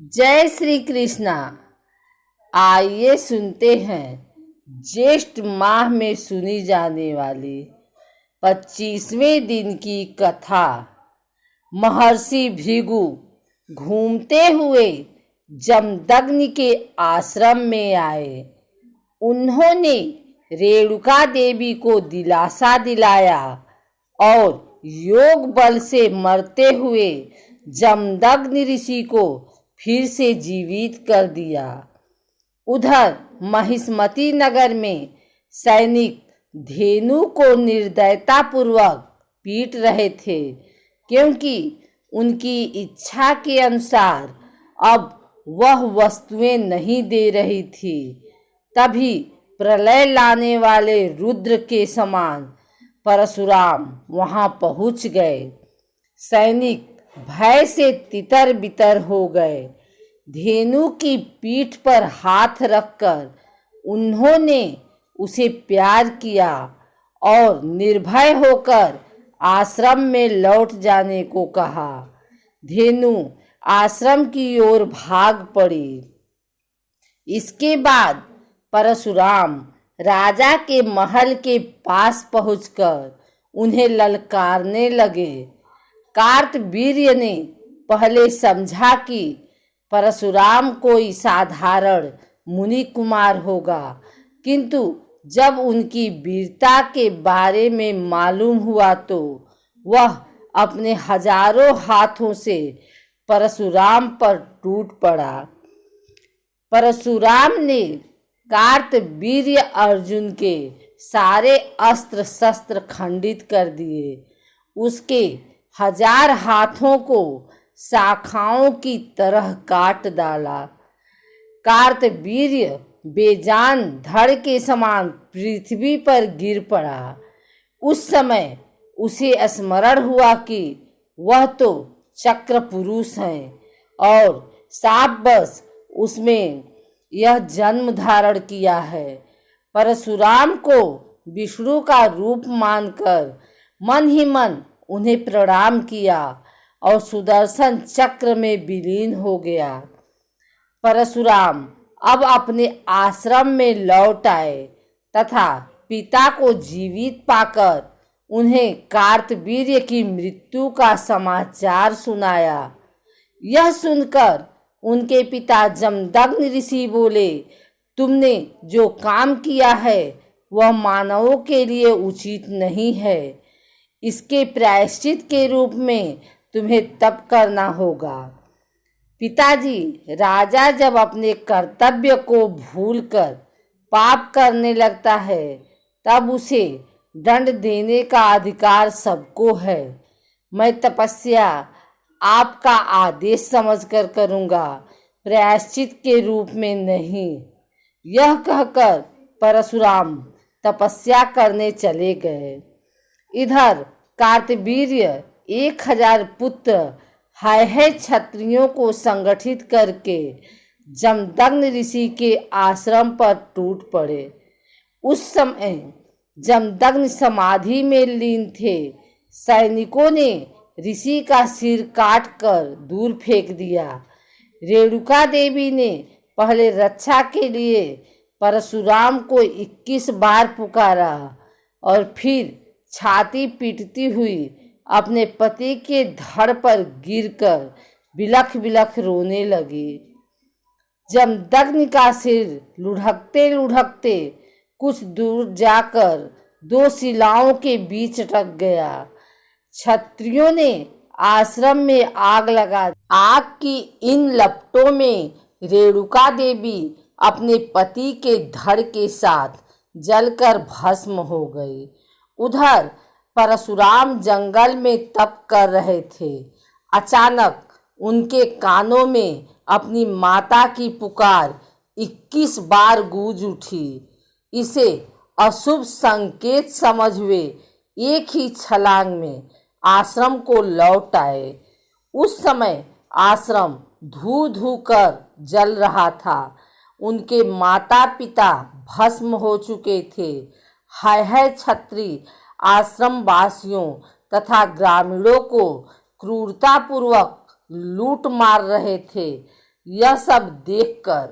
जय श्री कृष्णा। आइए सुनते हैं ज्येष्ठ माह में सुनी जाने वाली 25वें दिन की कथा। महर्षि भृगु घूमते हुए जमदग्नि के आश्रम में आए। उन्होंने रेणुका देवी को दिलासा दिलाया और योग बल से मरते हुए जमदग्नि ऋषि को फिर से जीवित कर दिया। उधर महिष्मती नगर में सैनिक धेनु को निर्दयतापूर्वक पीट रहे थे, क्योंकि उनकी इच्छा के अनुसार अब वह वस्तुएं नहीं दे रही थी। तभी प्रलय लाने वाले रुद्र के समान परशुराम वहां पहुंच गए। सैनिक भय से तितर बितर हो गए। धेनु की पीठ पर हाथ रखकर उन्होंने उसे प्यार किया और निर्भय होकर आश्रम में लौट जाने को कहा। धेनु आश्रम की ओर भाग पड़ी। इसके बाद परशुराम राजा के महल के पास पहुंचकर उन्हें ललकारने लगे। कार्तवीर्य ने पहले समझा कि परशुराम कोई साधारण मुनि कुमार होगा, किंतु जब उनकी वीरता के बारे में मालूम हुआ तो वह अपने हजारों हाथों से परशुराम पर टूट पड़ा। परशुराम ने कार्तवीर्य अर्जुन के सारे अस्त्र शस्त्र खंडित कर दिए। उसके 1000 हाथों को शाखाओं की तरह काट डाला। कार्तवीर्य बेजान धड़ के समान पृथ्वी पर गिर पड़ा। उस समय उसे स्मरण हुआ कि वह तो चक्र पुरुष हैं और शापवश उसमें यह जन्म धारण किया है। परशुराम को विष्णु का रूप मानकर मन ही मन उन्हें प्रणाम किया और सुदर्शन चक्र में विलीन हो गया। परशुराम अब अपने आश्रम में लौट आए तथा पिता को जीवित पाकर उन्हें कार्तवीर्य की मृत्यु का समाचार सुनाया। यह सुनकर उनके पिता जमदग्नि ऋषि बोले, तुमने जो काम किया है वह मानवों के लिए उचित नहीं है। इसके प्रायश्चित के रूप में तुम्हें तप करना होगा। पिताजी, राजा जब अपने कर्तव्य को भूलकर पाप करने लगता है तब उसे दंड देने का अधिकार सबको है। मैं तपस्या आपका आदेश समझकर करूँगा, प्रायश्चित के रूप में नहीं। यह कहकर परशुराम तपस्या करने चले गए। इधर कार्तवीर्य 1000 पुत्र है क्षत्रियों को संगठित करके जमदग्नि ऋषि के आश्रम पर टूट पड़े। उस समय जमदग्नि समाधि में लीन थे। सैनिकों ने ऋषि का सिर काट कर दूर फेंक दिया। रेणुका देवी ने पहले रक्षा के लिए परशुराम को 21 बार पुकारा और फिर छाती पीटती हुई अपने पति के धड़ पर गिरकर बिलख बिलख रोने लगी। जमदग्नि का सिर लुढ़कते लुढ़कते कुछ दूर जाकर 2 शिलाओं के बीच अटक गया। क्षत्रियों ने आश्रम में आग लगा दी। आग की इन लपटों में रेणुका देवी अपने पति के धड़ के साथ जलकर भस्म हो गई। उधर परशुराम जंगल में तप कर रहे थे। अचानक उनके कानों में अपनी माता की पुकार 21 बार गूंज उठी। इसे अशुभ संकेत समझ वे एक ही छलांग में आश्रम को लौट आए। उस समय आश्रम धू धू कर जल रहा था। उनके माता पिता भस्म हो चुके थे। है क्षत्रिय आश्रम वासियों तथा ग्रामीणों को क्रूरतापूर्वक लूट मार रहे थे। यह सब देखकर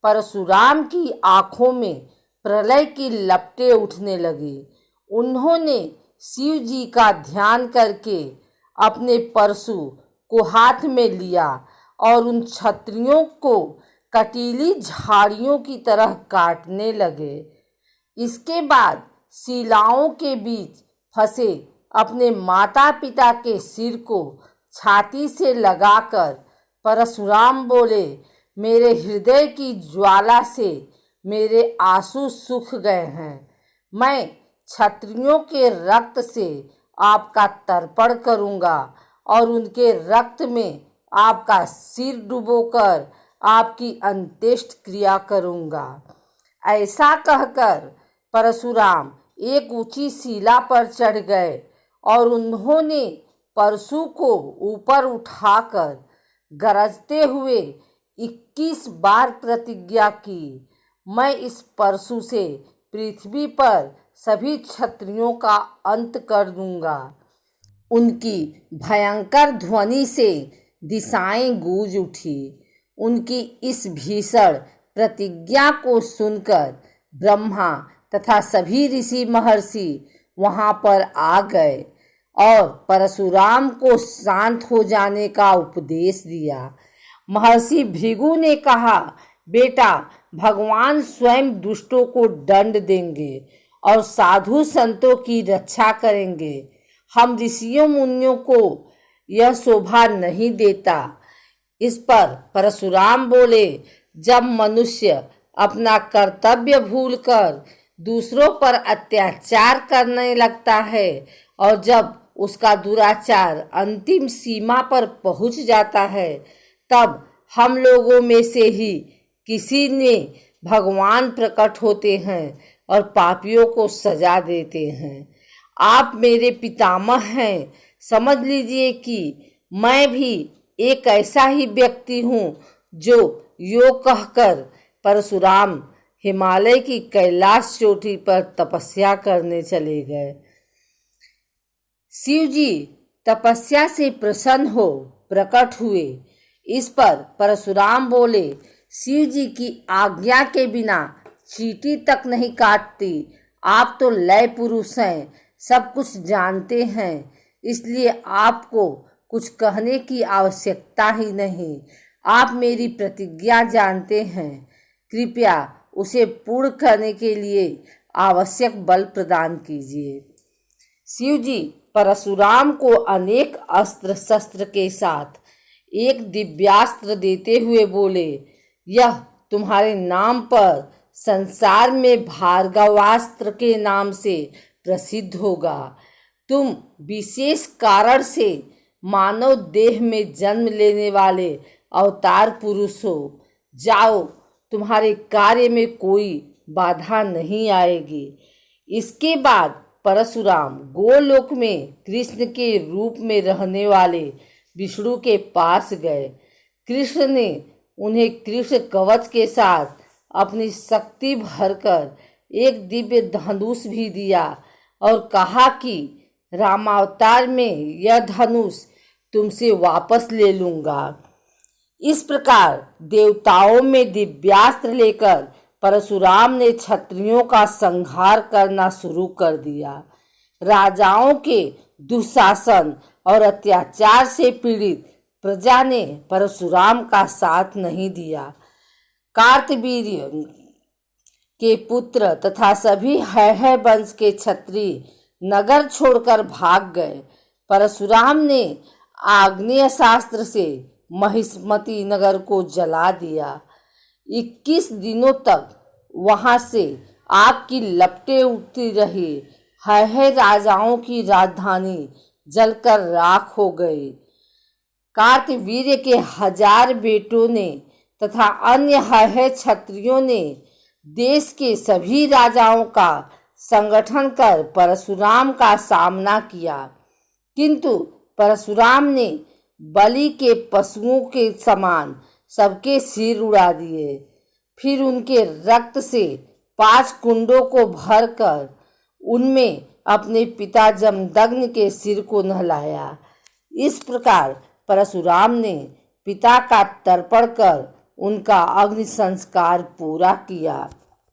परशुराम की आंखों में प्रलय की लपटें उठने लगी। उन्होंने शिव जी का ध्यान करके अपने परशु को हाथ में लिया और उन क्षत्रियों को कटीली झाड़ियों की तरह काटने लगे। इसके बाद शिलाओं के बीच फंसे अपने माता पिता के सिर को छाती से लगाकर परशुराम बोले, मेरे हृदय की ज्वाला से मेरे आंसू सूख गए हैं। मैं क्षत्रियों के रक्त से आपका तर्पण करूंगा और उनके रक्त में आपका सिर डुबोकर आपकी अंत्येष्ट क्रिया करूंगा। ऐसा कहकर परशुराम एक ऊंची शिला पर चढ़ गए और उन्होंने परशु को ऊपर उठाकर गरजते हुए 21 बार प्रतिज्ञा की, मैं इस परशु से पृथ्वी पर सभी क्षत्रियों का अंत कर दूंगा। उनकी भयंकर ध्वनि से दिशाएं गूंज उठी। उनकी इस भीषण प्रतिज्ञा को सुनकर ब्रह्मा तथा सभी ऋषि महर्षि वहां पर आ गए और परशुराम को शांत हो जाने का उपदेश दिया। महर्षि भृगु ने कहा, बेटा, भगवान स्वयं दुष्टों को दंड देंगे और साधु संतों की रक्षा करेंगे। हम ऋषियों मुनियों को यह शोभा नहीं देता। इस पर परशुराम बोले, जब मनुष्य अपना कर्तव्य भूलकर दूसरों पर अत्याचार करने लगता है और जब उसका दुराचार अंतिम सीमा पर पहुंच जाता है, तब हम लोगों में से ही किसी ने भगवान प्रकट होते हैं और पापियों को सजा देते हैं। आप मेरे पितामह हैं। समझ लीजिए कि मैं भी एक ऐसा ही व्यक्ति हूँ जो यो कहकर परशुराम हिमालय की कैलाश चोटी पर तपस्या करने चले गए। शिव जी तपस्या से प्रसन्न हो प्रकट हुए। इस पर परशुराम बोले, शिव जी की आज्ञा के बिना चींटी तक नहीं काटती। आप तो लय पुरुष हैं, सब कुछ जानते हैं, इसलिए आपको कुछ कहने की आवश्यकता ही नहीं। आप मेरी प्रतिज्ञा जानते हैं, कृपया उसे पूर्ण करने के लिए आवश्यक बल प्रदान कीजिए। शिव जी परशुराम को अनेक अस्त्र शस्त्र के साथ एक दिव्यास्त्र देते हुए बोले, यह तुम्हारे नाम पर संसार में भार्गवास्त्र के नाम से प्रसिद्ध होगा। तुम विशेष कारण से मानव देह में जन्म लेने वाले अवतार पुरुष हो। जाओ, तुम्हारे कार्य में कोई बाधा नहीं आएगी। इसके बाद परशुराम गोलोक में कृष्ण के रूप में रहने वाले विष्णु के पास गए। कृष्ण ने उन्हें कृष्ण कवच के साथ अपनी शक्ति भरकर एक दिव्य धनुष भी दिया और कहा कि रामावतार में यह धनुष तुमसे वापस ले लूंगा। इस प्रकार देवताओं में दिव्यास्त्र लेकर परशुराम ने क्षत्रियों का संहार करना शुरू कर दिया। राजाओं के दुशासन और अत्याचार से पीड़ित प्रजा ने परशुराम का साथ नहीं दिया। कार्तवीर्य के पुत्र तथा सभी है वंश के क्षत्रिय नगर छोड़कर भाग गए। परशुराम ने आग्नेय शास्त्र से महिष्मती नगर को जला दिया। 21 दिनों तक वहां से आग की लपटें उठती रही। है राजाओं की राजधानी जलकर राख हो गई। कार्तवीर्य के 1000 बेटों ने तथा अन्य है क्षत्रियों ने देश के सभी राजाओं का संगठन कर परशुराम का सामना किया, किंतु परशुराम ने बलि के पशुओं के समान सबके सिर उड़ा दिए। फिर उनके रक्त से 5 कुंडों को भरकर उनमें अपने पिता जमदग्नि के सिर को नहलाया। इस प्रकार परशुराम ने पिता का तर्पण कर उनका अग्नि संस्कार पूरा किया।